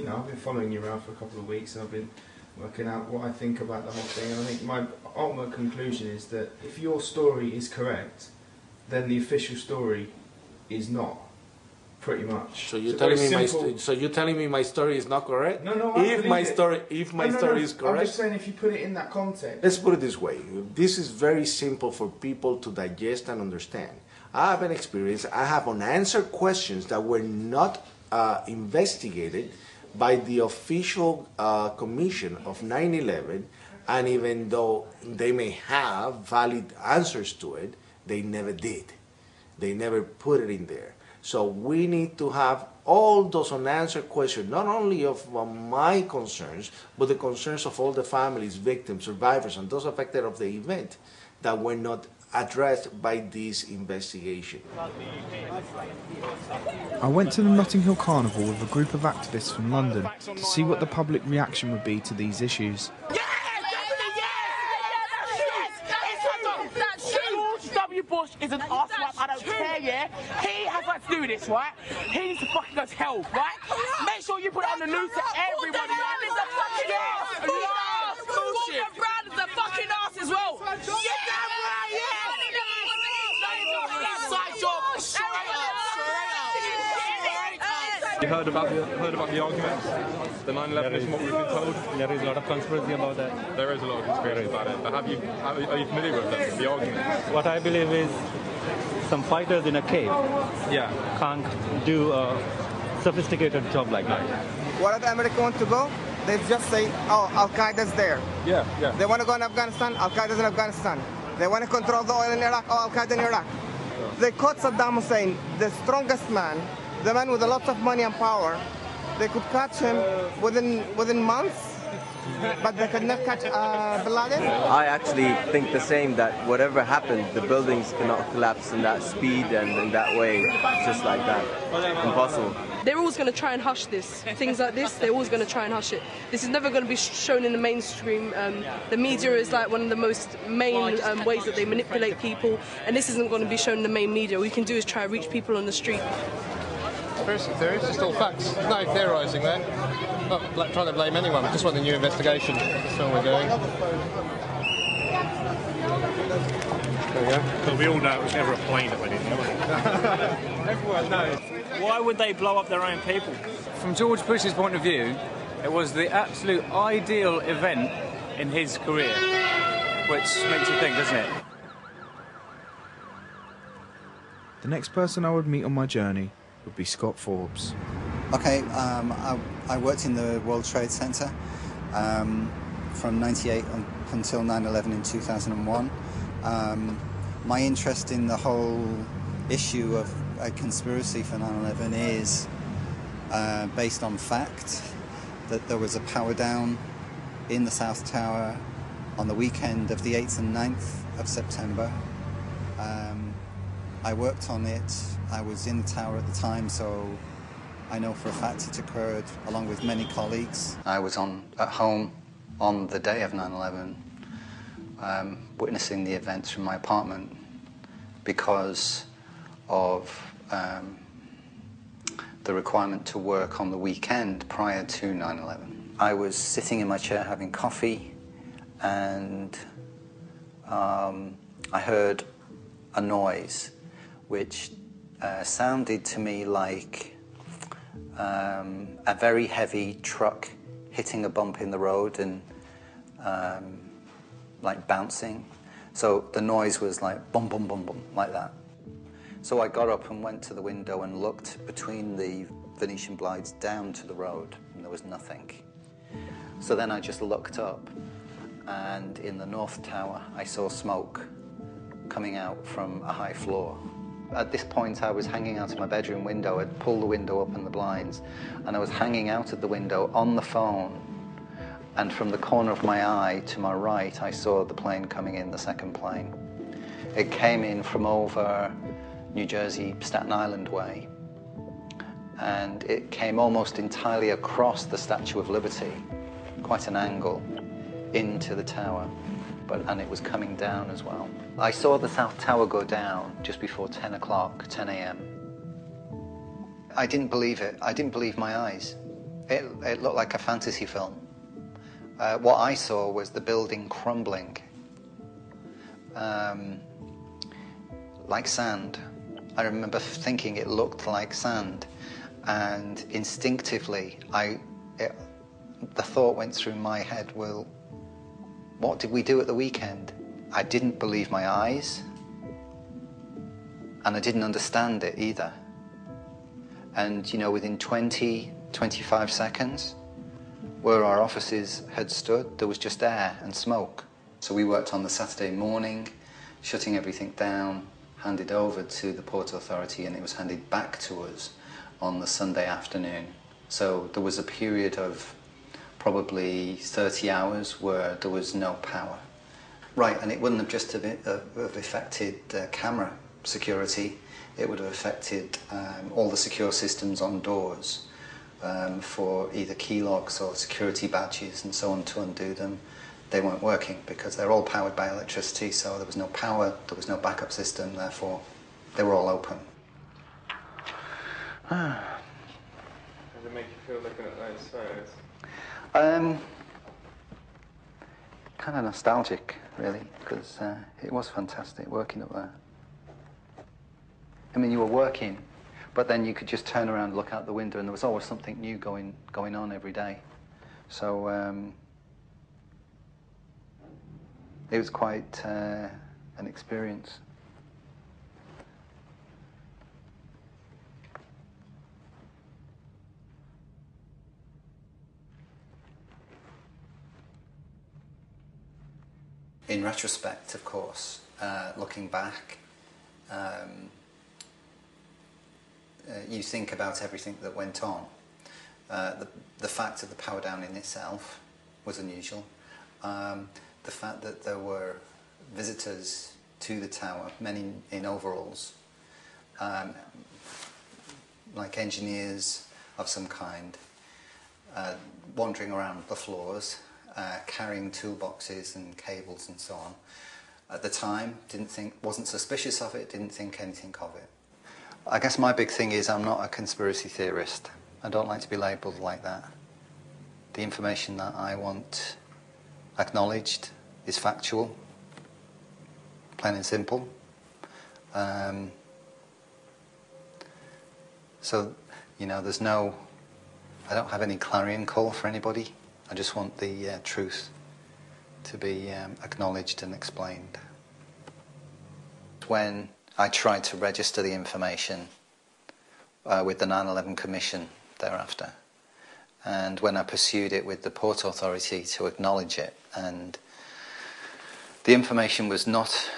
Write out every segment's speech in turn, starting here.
I've been following you around for a couple of weeks, and I've been working out what I think about the whole thing. And I think my ultimate conclusion is that if your story is correct, then the official story is not. Pretty much. So you're telling me my story is not correct? No. If my story is correct. I'm just saying, if you put it in that context. Let's put it this way. This is very simple for people to digest and understand. I have an experience. I have unanswered questions that were not investigated by the official commission of 9/11, and even though they may have valid answers to it, they never did. They never put it in there. So we need to have all those unanswered questions, not only of my concerns, but the concerns of all the families, victims, survivors, and those affected of the event that were not addressed by this investigation. I went to the Notting Hill Carnival with a group of activists from London to see what the public reaction would be to these issues. Bush is an arsewipe, I don't care, yeah? He has got to do this, right? He needs to fucking go to hell, right? Make sure you put it on the news to everybody. Brown is a fucking arse! Gordon Brown is a fucking arse as well! Yeah, damn right, yeah! Side job, straight up! You heard about the arguments, the 9/11 is what we've been told. There is a lot of conspiracy about that. There is a lot of conspiracy about it. But are you familiar with them, the arguments? What I believe is some fighters in a cave can't do a sophisticated job like that. What the America want to go? They just say, oh, Al Qaeda's there. Yeah. They want to go in Afghanistan. Al Qaeda's in Afghanistan. They want to control the oil in Iraq. Oh, Al Qaeda in Iraq. They caught Saddam Hussein, the strongest man. The man with a lot of money and power. They could catch him within months, but they could not catch Bin Laden. I actually think the same, that whatever happened, the buildings cannot collapse in that speed and in that way, just like that. Impossible. They're always going to try and hush this. Things like this, they're always going to try and hush it. This is never going to be shown in the mainstream. The media is like one of the most main ways that they manipulate people, and this isn't going to be shown in the main media. All you can do is try to reach people on the street. Conspiracy theories, just all facts. There's no theorising there. Not trying to blame anyone, we just want a new investigation. That's all we're doing. There we go. But we all know it was never a plane that went in, was it? Everyone knows. Why would they blow up their own people? From George Bush's point of view, it was the absolute ideal event in his career, which makes you think, doesn't it? The next person I would meet on my journey would be Scott Forbes. Okay, I worked in the World Trade Center from '98 until 9/11 in 2001. My interest in the whole issue of a conspiracy for 9/11 is based on fact, that there was a power down in the South Tower on the weekend of the 8th and 9th of September. I worked on it. I was in the tower at the time, so I know for a fact it occurred along with many colleagues. I was at home on the day of 9/11, witnessing the events from my apartment because of the requirement to work on the weekend prior to 9/11. I was sitting in my chair having coffee, and I heard a noise which sounded to me like a very heavy truck hitting a bump in the road and like bouncing. So the noise was like bum, bum, bum, bum, like that. So I got up and went to the window and looked between the Venetian blinds down to the road, and there was nothing. So then I just looked up, and in the North Tower I saw smoke coming out from a high floor. At this point I was hanging out of my bedroom window. I'd pulled the window up and the blinds, and I was hanging out of the window on the phone, and from the corner of my eye to my right I saw the plane coming in, the second plane. It came in from over New Jersey, Staten Island way, and it came almost entirely across the Statue of Liberty, quite an angle, into the tower, and it was coming down as well. I saw the South Tower go down just before 10 o'clock, 10 a.m. I didn't believe it. I didn't believe my eyes. It looked like a fantasy film. What I saw was the building crumbling, like sand. I remember thinking it looked like sand, and instinctively, the thought went through my head, well, what did we do at the weekend? I didn't believe my eyes, and I didn't understand it either. And, you know, within 20, 25 seconds, where our offices had stood, there was just air and smoke. So we worked on the Saturday morning, shutting everything down, handed over to the Port Authority, and it was handed back to us on the Sunday afternoon. So there was a period of probably 30 hours where there was no power. Right, and it wouldn't have just have affected camera security, it would have affected all the secure systems on doors for either key locks or security badges and so on. To undo them, they weren't working because they're all powered by electricity, so there was no power, there was no backup system, therefore they were all open. How does it make you feel looking at those photos? Kind of nostalgic, really, because it was fantastic working up there. I mean, you were working, but then you could just turn around and look out the window, and there was always something new going on every day. So it was quite an experience. In retrospect, of course, looking back, you think about everything that went on. The fact of the power down in itself was unusual. The fact that there were visitors to the tower, many in overalls, like engineers of some kind, wandering around the floors, carrying toolboxes and cables and so on. At the time, wasn't suspicious of it, didn't think anything of it. I guess my big thing is I'm not a conspiracy theorist. I don't like to be labelled like that. The information that I want acknowledged is factual, plain and simple. So, you know, I don't have any clarion call for anybody. I just want the truth to be acknowledged and explained. When I tried to register the information with the 9/11 Commission thereafter, and when I pursued it with the Port Authority to acknowledge it, and the information was not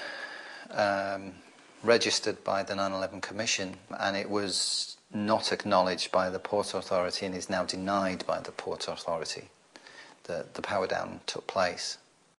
registered by the 9/11 Commission, and it was not acknowledged by the Port Authority and is now denied by the Port Authority. The power down took place.